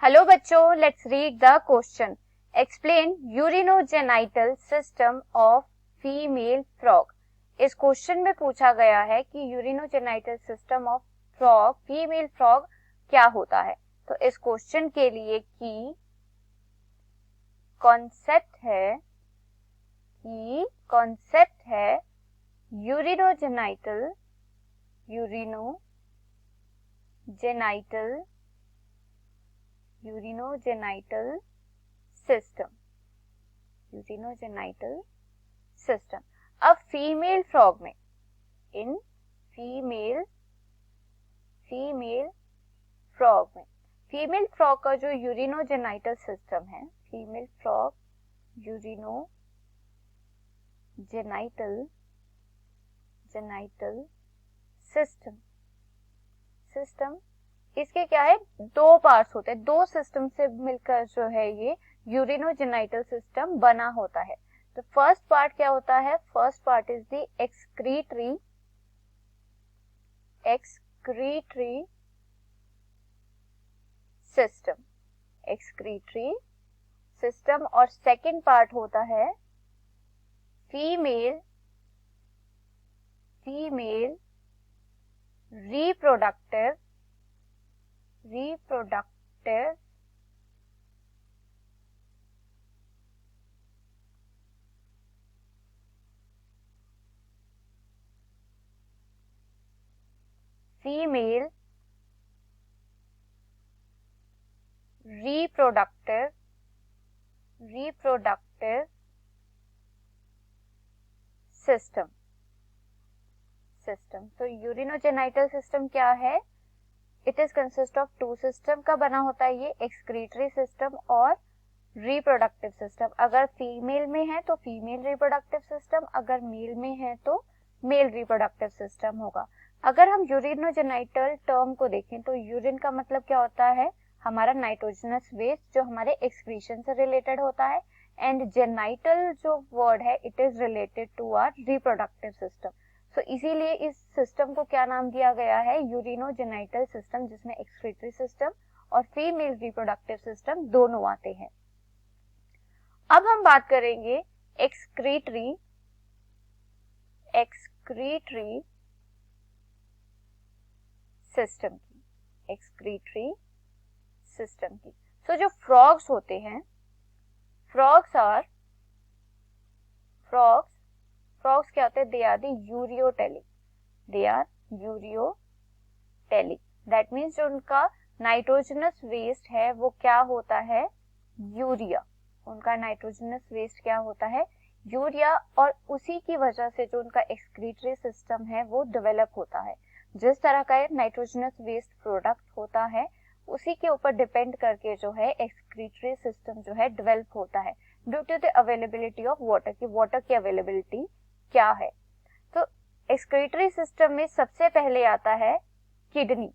Hello बच्चों, let's read the question. Explain urinogenital system of female frog. इस question में पूछा गया है कि urinogenital system of frog, female frog क्या होता है. तो इस क्वेश्चन के लिए की कॉन्सेप्ट है यूरिनोजेनाइटल सिस्टम. अब फीमेल फ्रॉग में, इन फीमेल फ्रॉग का जो यूरिनोजेनाइटल सिस्टम है, फीमेल फ्रॉग यूरिनोजेनाइटल सिस्टम, इसके क्या है, दो पार्ट्स होते हैं. दो सिस्टम से मिलकर जो है ये यूरिनोजेनाइटल सिस्टम बना होता है. तो फर्स्ट पार्ट क्या होता है? First part is the excretory system और सेकंड पार्ट होता है फीमेल रिप्रोडक्टिव सिस्टम. तो यूरिनोजेनाइटल सिस्टम क्या है? It is consist of two system का बना होता है ये, एक्सक्रीटरी सिस्टम और रिप्रोडक्टिव सिस्टम. अगर फीमेल में है तो फीमेल रिप्रोडक्टिव सिस्टम, अगर मेल में है तो मेल रिप्रोडक्टिव सिस्टम होगा. अगर हम यूरिनोजेनाइटल टर्म को देखें तो यूरिन का मतलब क्या होता है? हमारा नाइट्रोजनस वेस्ट जो हमारे एक्सक्रीशन से रिलेटेड होता है. एंड जेनाइटल जो वर्ड है, it is related to our reproductive system. So इसीलिए इस सिस्टम को क्या नाम दिया गया है? यूरिनोजेनाइटल सिस्टम, जिसमें एक्सक्रीटरी सिस्टम और फीमेल रिप्रोडक्टिव सिस्टम दोनों आते हैं. अब हम बात करेंगे एक्सक्रीटरी सिस्टम की. सो जो फ्रॉग्स होते हैं, फ्रॉग्स क्या होते हैं? They are ureotelic. That means जो उनका नाइट्रोजनस वेस्ट है वो क्या होता है? यूरिया. उनका नाइट्रोजनस वेस्ट क्या होता है? यूरिया. और उसी की वजह से जो उनका एक्सक्रीटरी सिस्टम है वो डेवलप होता है. जिस तरह का नाइट्रोजनस वेस्ट प्रोडक्ट होता है उसी के ऊपर डिपेंड करके जो है एक्सक्रीटरी सिस्टम जो है डेवलप होता है, due to the availability of water. की वाटर की अवेलेबिलिटी क्या है? तो एक्सक्रीटरी सिस्टम में सबसे पहले आता है किडनी.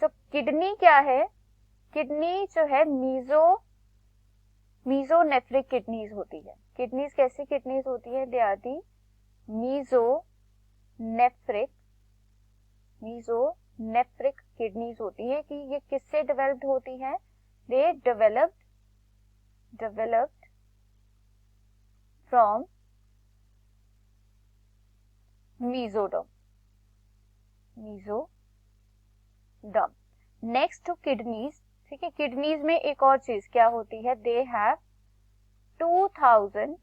सो किडनी क्या है? किडनी जो है मीजोनेफ्रिक किडनीज होती है. किडनीज कैसी किडनीज होती है? They are the mesonephric kidneys होती है. कि ये किससे डेवलप्ड होती है? They developed from mesoderm. Next to kidneys. ठीक है, किडनीज में एक और चीज क्या होती है? They have 2000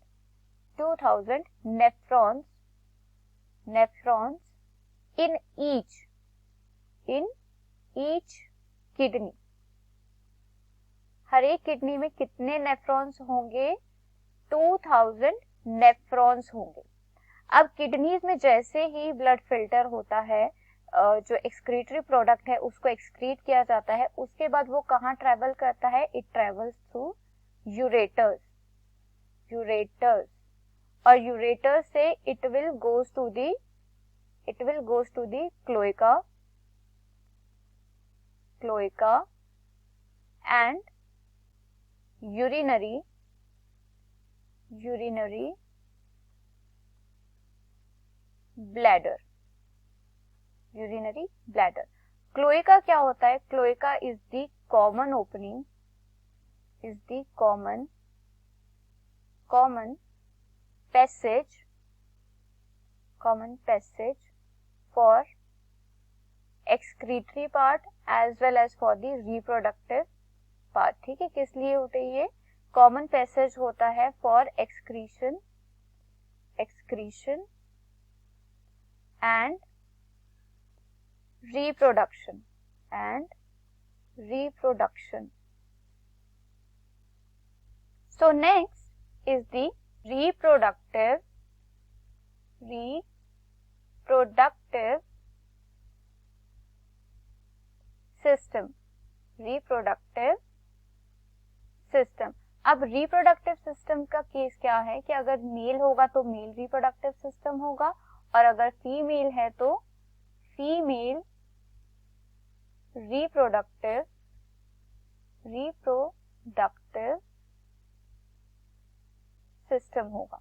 nephrons in each kidney. हर एक किडनी में कितने नेफ्रॉन्स होंगे? 2000 नेफ्रॉन्स होंगे. अब किडनीज में जैसे ही ब्लड फिल्टर होता है, जो एक्सक्रीटरी प्रोडक्ट है उसको एक्सक्रीट किया जाता है, उसके बाद वो कहाँ ट्रेवल करता है? It travels through ureters. और यूरेटर से it will goes to the cloaca and urinary bladder. Cloaca क्या होता है? Cloaca is the common opening, is the common passage for excretory part as well as for the reproductive part. ठीक है, किस लिए होते हैं ये? कॉमन पैसेज होता है for excretion and reproduction. So next is the reproductive system. अब रिप्रोडक्टिव सिस्टम का केस क्या है कि अगर मेल होगा तो मेल रिप्रोडक्टिव सिस्टम होगा, और अगर फीमेल है तो फीमेल रिप्रोडक्टिव सिस्टम होगा.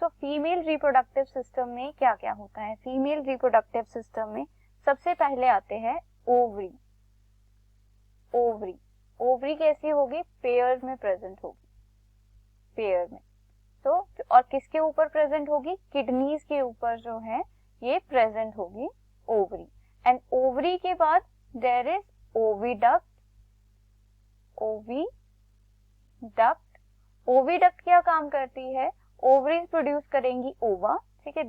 सो फीमेल रिप्रोडक्टिव सिस्टम में क्या क्या होता है? फीमेल रिप्रोडक्टिव सिस्टम में सबसे पहले आते हैं ओवरी. ओवरी कैसी होगी? पेयर में प्रेजेंट होगी, पेयर में. तो और किसके ऊपर प्रेजेंट होगी? किडनीज के ऊपर जो है ये प्रेजेंट होगी ओवरी. एंड ओवरी के बाद देयर इज ओविडक्ट. ओविडक्ट क्या काम करती है? ओवरीज प्रोड्यूस करेंगी ओवा. ठीक है,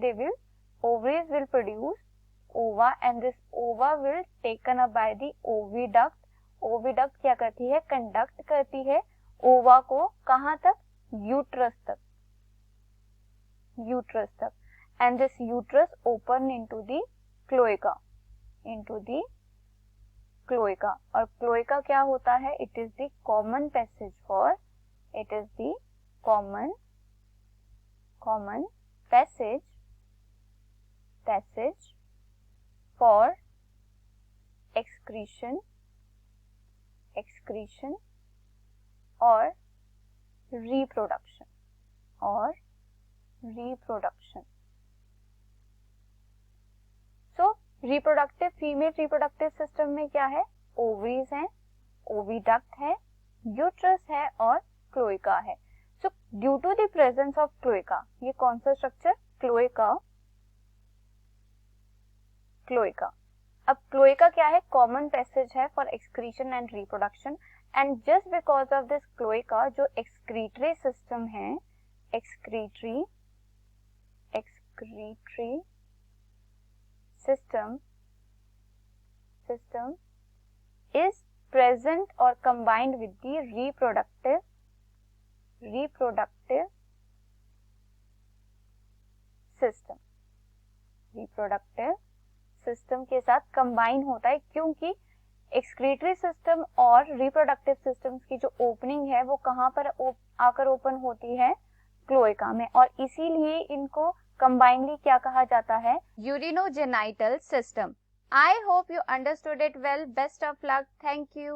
ovaries will produce ova and this ova will taken up by the oviduct. Oviduct क्या करती है? कंडक्ट करती है ओवा को कहां तक? यूट्रस तक. And this uterus open into the cloaca. और क्लोएका क्या होता है? It is the common passage for for excretion और reproduction. So reproductive female reproductive system में क्या है? ओवरीज हैं, ओविडक्ट है, यूट्रस है और क्लोएका है. So due to the presence of cloaca, ये कौन सा स्ट्रक्चर? क्लोएका. अब क्लोएका क्या है? कॉमन पैसेज है for excretion and reproduction. And just because of this cloaca जो एक्सक्रीटरी सिस्टम है, excretory system is present or combined with the reproductive system के साथ कंबाइन होता है, क्योंकि एक्सक्रीटरी सिस्टम और रिप्रोडक्टिव सिस्टम्स की जो ओपनिंग है वो कहां पर आकर ओपन होती है? क्लोएका में. और इसीलिए इनको कंबाइनली क्या कहा जाता है? Urinogenital system. I hope you understood it well. Best of luck. Thank you.